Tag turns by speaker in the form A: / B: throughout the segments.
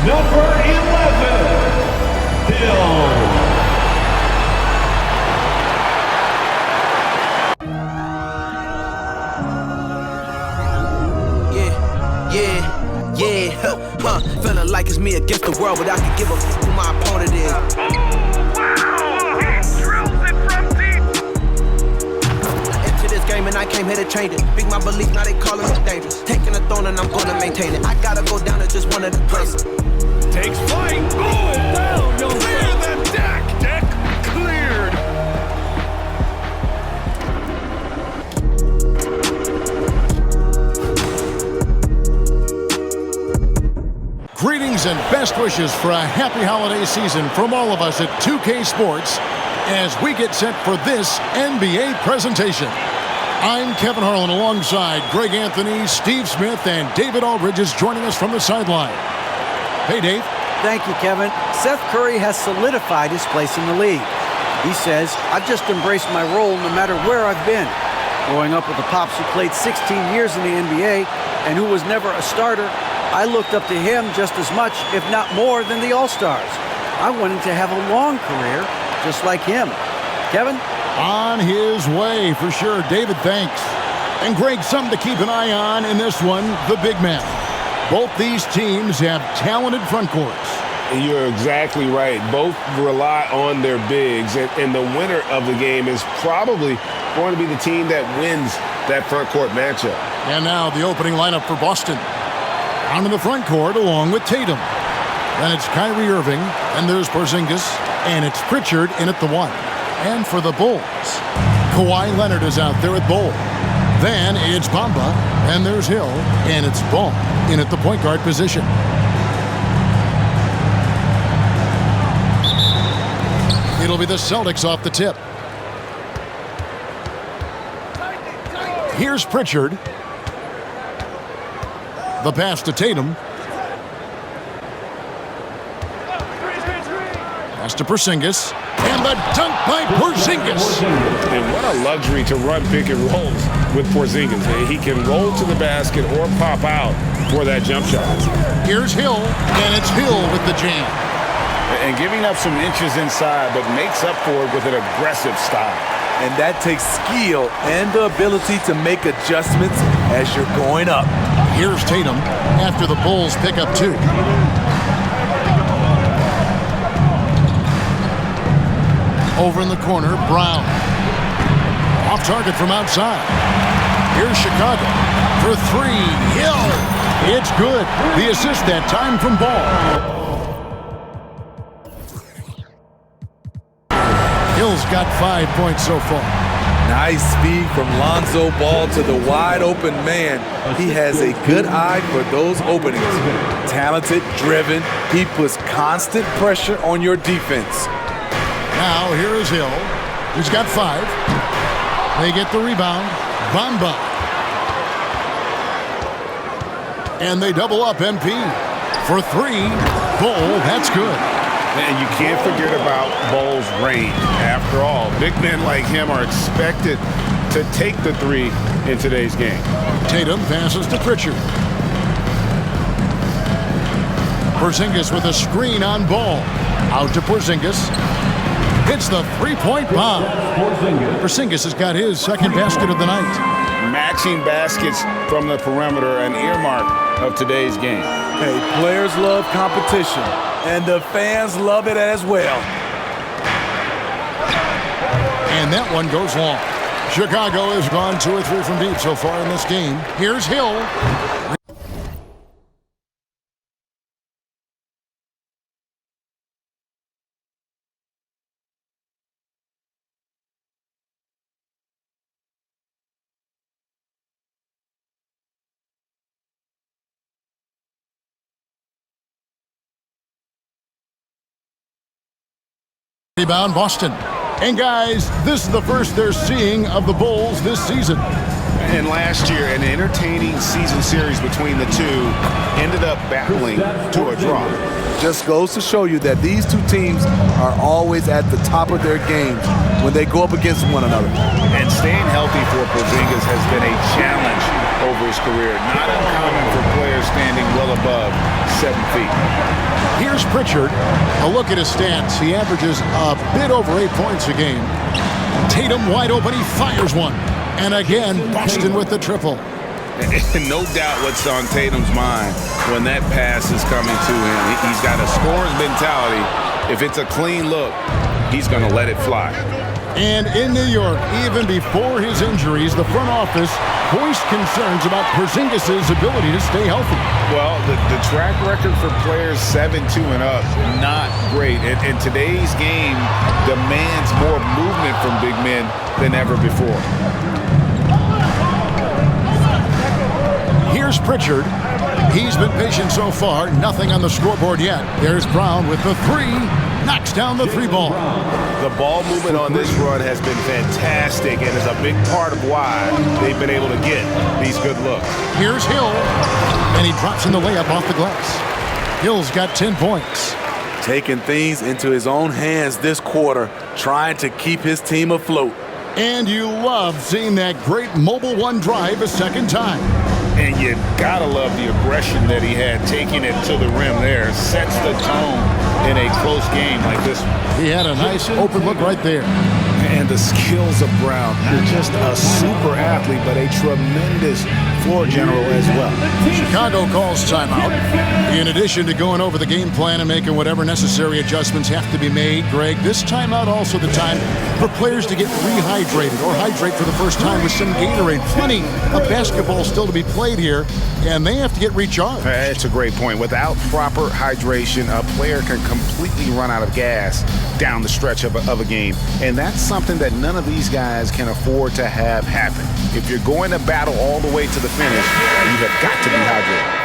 A: Number 11, Bill.
B: Feeling like it's me against the world, but I can give a f who my opponent is.
C: Wow! He drills it from deep.
B: I entered this game and I came here to change it. Big my belief, now they calling me dangerous. Taking the throne and I'm gonna maintain it. I gotta go down to just one of the places.
A: Takes flight. Going down. Clear the deck. Deck cleared.
D: Greetings and best wishes for a happy holiday season from all of us at 2K Sports as we get set for this NBA presentation. I'm Kevin Harlan alongside Greg Anthony, Steve Smith, and David Aldridge is joining us from the sideline. Hey, Dave.
E: Thank you, Kevin. Seth Curry has solidified his place in the league. He says, I've just embraced my role no matter where I've been. Growing up with a pops who played 16 years in the NBA and who was never a starter, I looked up to him just as much, if not more, than the All-Stars. I wanted to have a long career just like him. Kevin?
D: On his way, for sure. David, thanks. And Greg, something to keep an eye on in this one, the big man. Both these teams have talented front courts.
F: You're exactly right. Both rely on their bigs, and the winner of the game is probably going to be the team that wins that front court matchup.
D: And now the opening lineup for Boston. Down in the front court along with Tatum. Then it's Kyrie Irving, and there's Porzingis, and it's Pritchard in at the 1. And for the Bulls, Kawhi Leonard is out there at Bol. Then it's Bamba, and there's Hill, and it's Ball in at the point guard position. It'll be the Celtics off the tip. Here's Pritchard. The pass to Tatum. Pass to Porzingis. And the dunk by Porzingis.
F: And what a luxury to run pick and rolls with Porzingis. He can roll to the basket or pop out for that jump shot.
D: Here's Hill, and it's Hill with the jam.
G: And giving up some inches inside, but makes up for it with an aggressive style.
H: And that takes skill and the ability to make adjustments as you're going up.
D: Here's Tatum after the Bulls pick up 2. Over in the corner, Brown. Off target from outside. Here's Chicago for 3. Hill. It's good. The assist that time from Ball. Hill's got 5 points so far.
H: Nice speed from Lonzo Ball to the wide open man. He has a good eye for those openings. Talented, driven. He puts constant pressure on your defense.
D: Now here is Hill. He's got 5. They get the rebound. Bamba. And they double up MP. For 3. Bol, that's good.
G: And you can't forget about Bol's range. After all, big men like him are expected to take the 3 in today's game.
D: Tatum passes to Pritchard. Porzingis with a screen on Ball. Out to Porzingis. Hits the 3-point bomb. Porzingis has got his second basket of the night.
G: Matching baskets from the perimeter, an earmark of today's game.
H: Hey, players love competition, and the fans love it as well.
D: And that one goes long. Chicago has gone 2 or 3 from deep so far in this game. Here's Hill. Rebound, Boston. And guys, this is the first they're seeing of the Bulls this season.
G: And last year, an entertaining season series between the two ended up battling to a draw.
H: Just goes to show you that these two teams are always at the top of their games when they go up against one another.
G: And staying healthy for Porzingis has been a challenge over his career. Not uncommon for players standing well above 7 feet.
D: Here's Pritchard. A look at his stats. He averages a bit over 8 points a game. Tatum wide open. He fires one. And again, Boston with the triple.
G: And no doubt what's on Tatum's mind when that pass is coming to him. He's got a scorer's mentality. If it's a clean look, he's going to let it fly.
D: And in New York, even before his injuries, the front office voiced concerns about Porzingis' ability to stay healthy.
G: Well, the track record for players 7-2 and up, not great. And today's game demands more movement from big men than ever before.
D: Here's Pritchard. He's been patient so far. Nothing on the scoreboard yet. There's Brown with the three. Knocks down the three ball.
G: The ball movement on this run has been fantastic and is a big part of why they've been able to get these good looks.
D: Here's Hill. And he drops in the layup off the glass. Hill's got 10 points.
H: Taking things into his own hands this quarter, trying to keep his team afloat.
D: And you love seeing that great mobile one drive a second time.
G: And you gotta love the aggression that he had, taking it to the rim there. Sets the tone in a close game like this one.
D: He had a nice open look right there.
G: And the skills of Brown. Not just a super athlete, but a tremendous floor general as well.
D: Chicago calls timeout. In addition to going over the game plan and making whatever necessary adjustments have to be made, Greg, this timeout also the time for players to get rehydrated or hydrate for the first time with some Gatorade. Plenty of basketball still to be played here, and they have to get recharged.
G: That's a great point. Without proper hydration, a player can completely run out of gas down the stretch of a game. And that's something that none of these guys can afford to have happen. If you're going to battle all the way to the finish, you have got to be hydrated.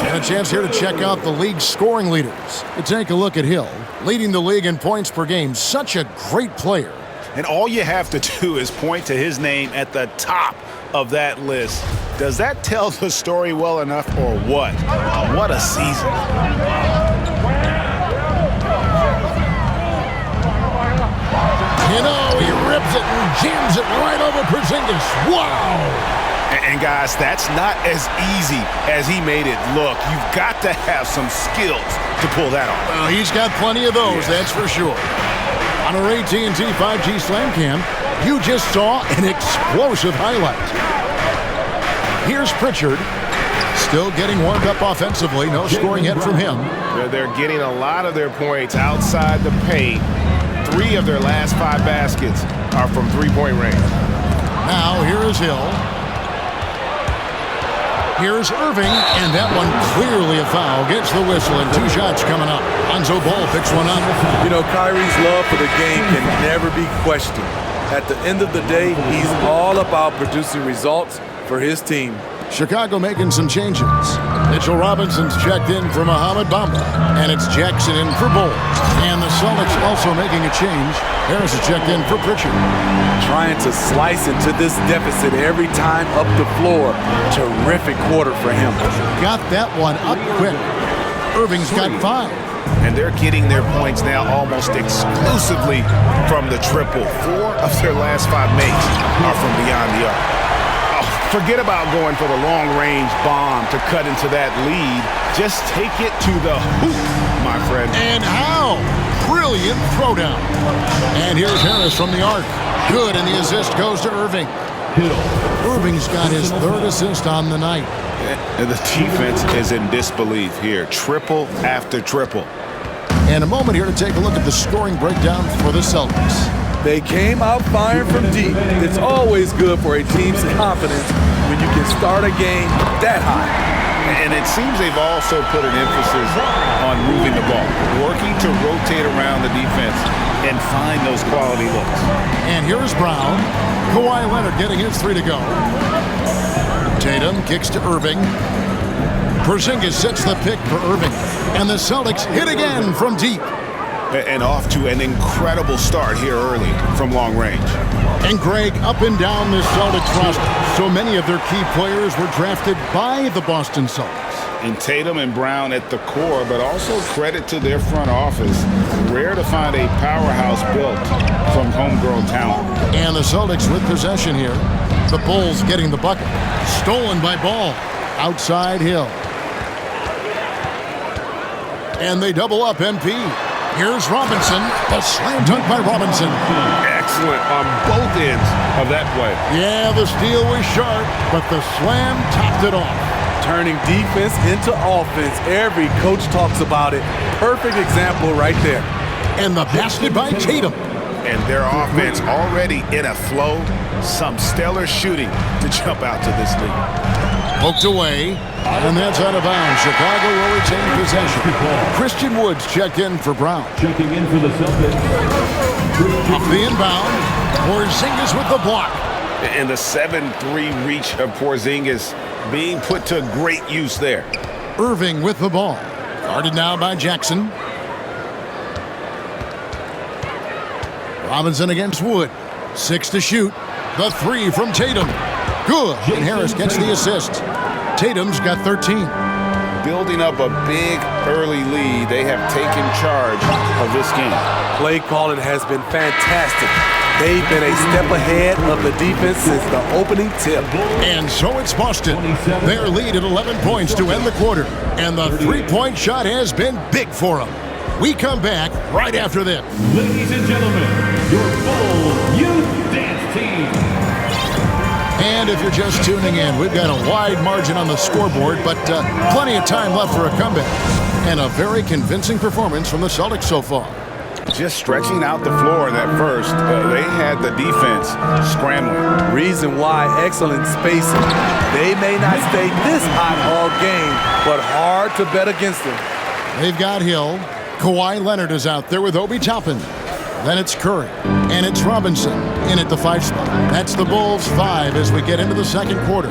D: And a chance here to check out the league's scoring leaders. To take a look at Hill, leading the league in points per game. Such a great player.
G: And all you have to do is point to his name at the top of that list. Does that tell the story well enough or what? What a season.
D: You know, he rips it and jams it right over Porzingis. Wow!
G: And guys, that's not as easy as he made it look. You've got to have some skills to pull that off.
D: Well, he's got plenty of those, that's for sure. On our AT&T 5G Slam Cam, you just saw an explosive highlight. Here's Pritchard, still getting warmed up offensively. No scoring yet from him.
G: They're getting a lot of their points outside the paint. 3 of their last 5 baskets are from three-point range.
D: Now here is Hill. Here's Irving, and that one clearly a foul. Gets the whistle, and 2 shots coming up. Lonzo Ball picks one up.
H: You know, Kyrie's love for the game can never be questioned. At the end of the day, he's all about producing results for his team.
D: Chicago making some changes. Mitchell Robinson's checked in for Mohamed Bamba, and it's Jackson in for Bol. And the Celtics also making a change. Harris is checked in for Pritchard.
H: Trying to slice into this deficit every time up the floor. Terrific quarter for him.
D: Got that one up quick. Irving's got 5.
G: And they're getting their points now almost exclusively from the triple. 4 of their last 5 makes are from beyond the arc. Forget about going for the long-range bomb to cut into that lead. Just take it to the hoop, my friend.
D: And how? Brilliant throwdown. And here's Harris from the arc. Good, and the assist goes to Irving. Irving's got his 3rd assist on the night.
G: And the defense is in disbelief here. Triple after triple.
D: And a moment here to take a look at the scoring breakdown for the Celtics.
H: They came out firing from deep. It's always good for a team's confidence when you can start a game that high.
G: And it seems they've also put an emphasis on moving the ball, working to rotate around the defense and find those quality looks.
D: And here's Brown. Kawhi Leonard getting his 3 to go. Tatum kicks to Irving. Porzingis sets the pick for Irving. And the Celtics hit again from deep.
G: And off to an incredible start here early from long range.
D: And Greg, up and down this Celtics roster, so many of their key players were drafted by the Boston Celtics.
G: And Tatum and Brown at the core, but also credit to their front office. Rare to find a powerhouse built from homegrown talent.
D: And the Celtics with possession here. The Bulls getting the bucket. Stolen by Ball. Outside Hill. And they double up MP. Here's Robinson. The slam dunk by Robinson.
F: Excellent on both ends of that play.
D: Yeah, the steal was sharp, but the slam topped it off.
H: Turning defense into offense. Every coach talks about it. Perfect example right there.
D: And the basket by Tatum.
G: And their offense already in a flow. Some stellar shooting to jump out to this lead.
D: Poked away, and that's out of bounds. Chicago will retain possession. Christian Woods checked in for Brown.
A: Checking in for the Celtics.
D: Off the inbound, Porzingis with the block.
F: And the 7-3 reach of Porzingis being put to great use there.
D: Irving with the ball. Guarded now by Jackson. Robinson against Wood. 6 to shoot. The 3 from Tatum. Good. And Harris gets the assist. Tatum's got 13.
G: Building up a big early lead, they have taken charge of this game.
H: Play calling has been fantastic. They've been a step ahead of the defense since the opening tip.
D: And so it's Boston. Their lead at 11 points to end the quarter. And the three-point shot has been big for them. We come back right after this.
A: Ladies and gentlemen, your full youth dance team.
D: And if you're just tuning in, we've got a wide margin on the scoreboard, but plenty of time left for a comeback. And a very convincing performance from the Celtics so far.
G: Just stretching out the floor in that first, they had the defense scrambling.
H: Reason why, excellent spacing. They may not stay this hot all game, but hard to bet against them.
D: They've got Hill. Kawhi Leonard is out there with Obi Toppin. Then it's Curry. And it's Robinson in at the 5 spot. That's the Bulls 5 as we get into the second quarter.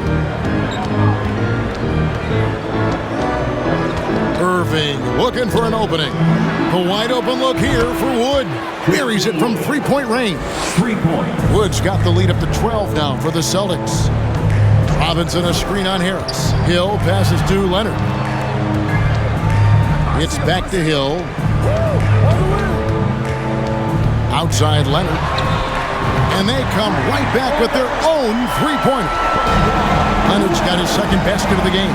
D: Irving looking for an opening. A wide open look here for Wood. Buries it from three-point range.
A: 3-point.
D: Wood's got the lead up to 12 now for the Celtics. Robinson a screen on Harris. Hill passes to Leonard. It's back to Hill. Outside Leonard. And they come right back with their own three-pointer. Leonard's got his second basket of the game.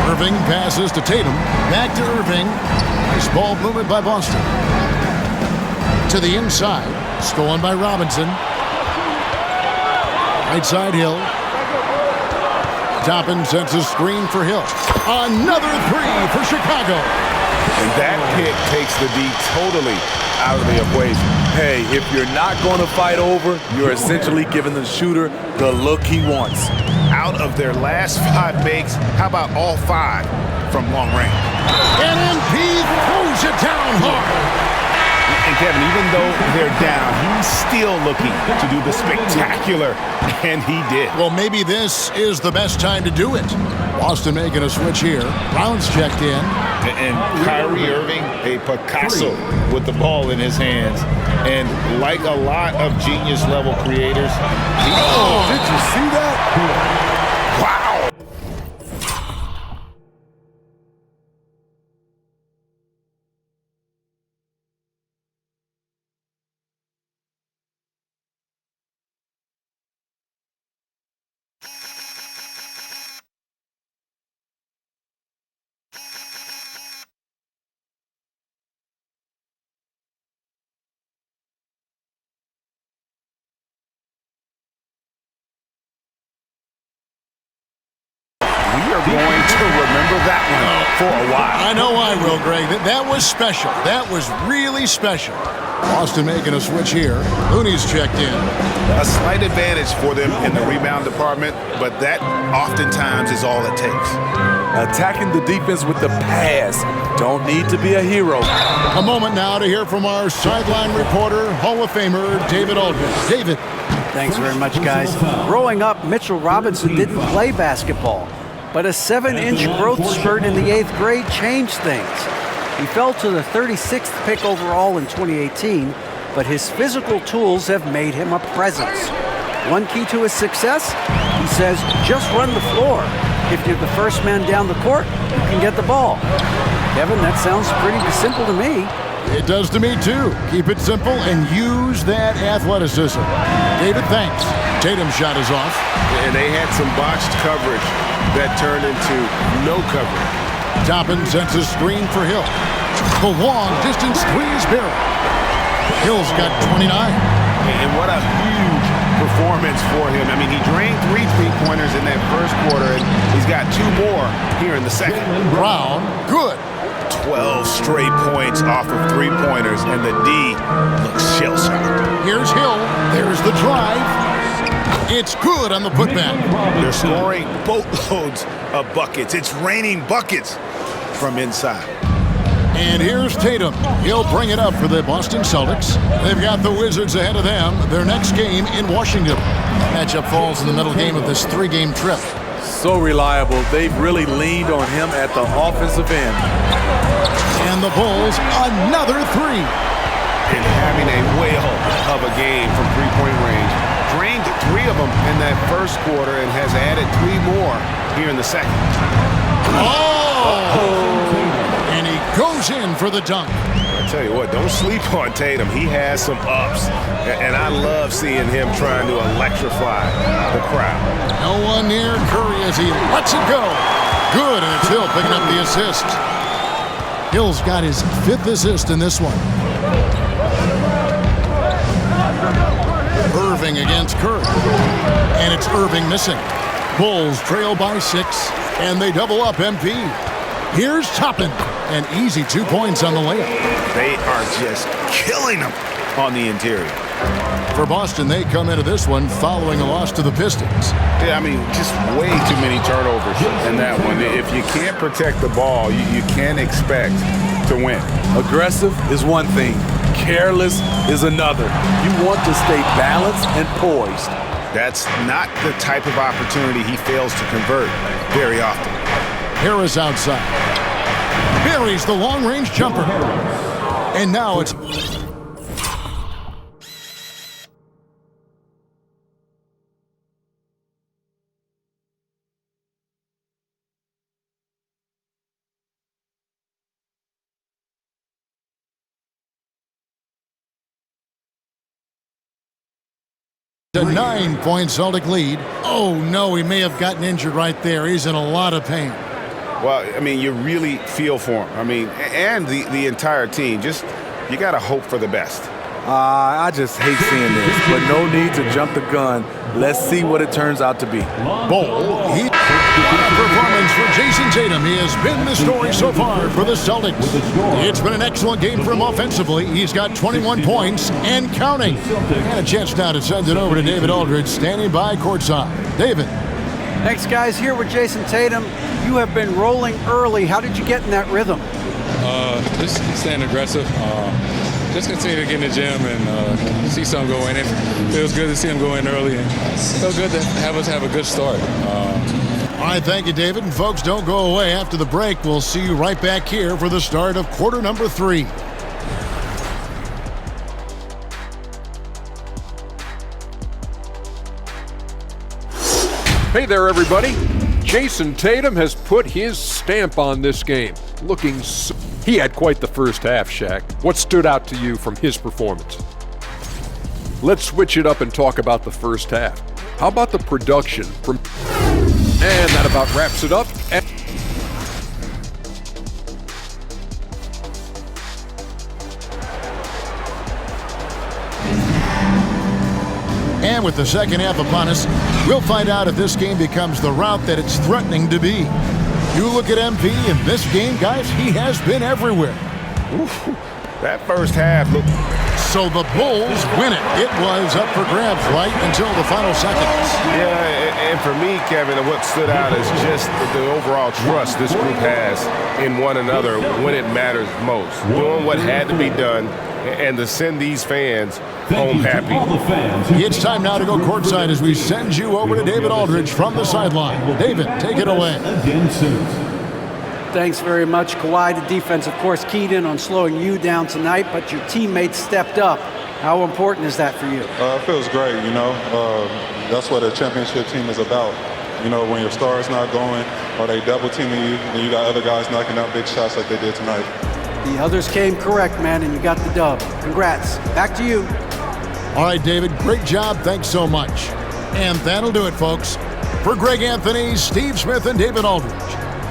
D: Irving passes to Tatum. Back to Irving. Nice ball movement by Boston. To the inside. Stolen by Robinson. Right side Hill. Toppin sends a screen for Hill. Another 3 for Chicago.
G: And that pick takes the D totally out of the equation.
H: Hey, if you're not going to fight over, you're essentially giving the shooter the look he wants.
G: Out of their last 5 makes, how about all 5 from long range?
D: And MP throws it down hard.
G: And Kevin, even though they're down, he's still looking to do the spectacular, and he did.
D: Well, maybe this is the best time to do it. Boston making a switch here. Brown's checked in.
G: And Kyrie Irving, a Picasso with the ball in his hands. And like a lot of genius-level creators,
H: Did you see that?
G: wow! We are going to remember that one for a while.
D: I know I will, Greg. That was special. That was really special. Boston making a switch here. Looney's checked in.
G: A slight advantage for them in the rebound department, but that oftentimes is all it takes.
H: Attacking the defense with the pass. Don't need to be a hero.
D: A moment now to hear from our sideline reporter, Hall of Famer David Aldridge. David.
E: Thanks very much, guys. Growing up, Mitchell Robinson didn't play basketball, but a 7-inch growth spurt in the 8th grade changed things. He fell to the 36th pick overall in 2018, but his physical tools have made him a presence. One key to his success, he says, just run the floor. If you're the first man down the court, you can get the ball. Kevin, that sounds pretty simple to me.
D: It does to me, too. Keep it simple and use that athleticism. David, thanks. Tatum's shot is off.
F: And they had some botched coverage that turned into no coverage.
D: Toppin sends a screen for Hill. The long distance three is Barry. Hill's got 29.
F: And what a huge performance for him. I mean, he drained 3 3-pointers in that first quarter, and he's got 2 more here in the second.
D: Brown, good.
G: 12 straight points off of 3-pointers, and the D looks shell-shocked.
D: Here's Hill. There's the drive. It's good on the putback.
G: They're scoring boatloads of buckets. It's raining buckets from inside.
D: And here's Tatum. He'll bring it up for the Boston Celtics. They've got the Wizards ahead of them. Their next game in Washington. Matchup falls in the middle game of this 3-game trip.
H: So reliable. They've really leaned on him at the offensive end.
D: And the Bulls, another 3.
F: And having a whale of a game from 3-point range. Drained 3 of them in that first quarter and has added 3 more here in the second.
D: And he goes in for the dunk.
F: I tell you what, don't sleep on Tatum. He has some ups, and I love seeing him trying to electrify the crowd.
D: No one near Curry as he lets it go. Good, and it's Hill picking up the assist. Hill's got his 5th assist in this one. Irving against Curry. And it's Irving missing. Bulls trail by 6, and they double up MP. Here's Toppin, and easy 2 points on the layup.
G: They are just killing them on the interior.
D: For Boston, they come into this one following a loss to the Pistons.
F: Yeah, I mean, just way too many turnovers in that one. If you can't protect the ball, you can't expect to win.
H: Aggressive is one thing. Careless is another. You want to stay balanced and poised.
F: That's not the type of opportunity he fails to convert very often.
D: Harris outside. Buries the long-range jumper. And now it's... A 9-point Celtic lead. Oh, no, he may have gotten injured right there. He's in a lot of pain.
F: Well, I mean, you really feel for him. I mean, and the entire team. Just, you got to hope for the best.
H: I just hate seeing this, but no need to jump the gun. Let's see what it turns out to be.
D: What a performance for Jason Tatum. He has been the story so far for the Celtics. It's been an excellent game for him offensively. He's got 21 points and counting. And a chance now to send it over to David Aldridge, standing by courtside. David.
E: Thanks, guys. Here with Jason Tatum. You have been rolling early. How did you get in that rhythm?
I: Just staying aggressive. Just continue to get in the gym and see some go in. It feels good to see him go in early, and feel good to have us have a good start.
D: All right, thank you, David. And folks, don't go away. After the break, we'll see you right back here for the start of quarter number 3.
J: Hey there, everybody. Jason Tatum has put his stamp on this game. He had quite the first half, Shaq. What stood out to you from his performance? Let's switch it up and talk about the first half. How about the production from... And that about wraps it up.
D: And with the second half upon us, we'll find out if this game becomes the route that it's threatening to be. You look at MP in this game, guys, he has been everywhere.
F: Ooh, that first half looked...
D: So the Bulls win it. It was up for grabs right until the final seconds.
F: Yeah, and for me, Kevin, what stood out is just the overall trust this group has in one another when it matters most. Doing what had to be done and to send these fans home happy.
D: It's time now to go courtside as we send you over to David Aldridge from the sideline. David, take it away.
E: Thanks very much, Kawhi. The defense, of course, keyed in on slowing you down tonight, but your teammates stepped up. How important is that for you?
K: It feels great, you know. That's what a championship team is about. You know, when your star's not going or they double teaming you, and you got other guys knocking out big shots like they did tonight.
E: The others came correct, man, and you got the dub. Congrats. Back to you.
D: All right, David, great job. Thanks so much. And that'll do it, folks. For Greg Anthony, Steve Smith, and David Aldridge,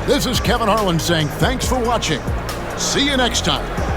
D: this is Kevin Harlan saying thanks for watching. See you next time.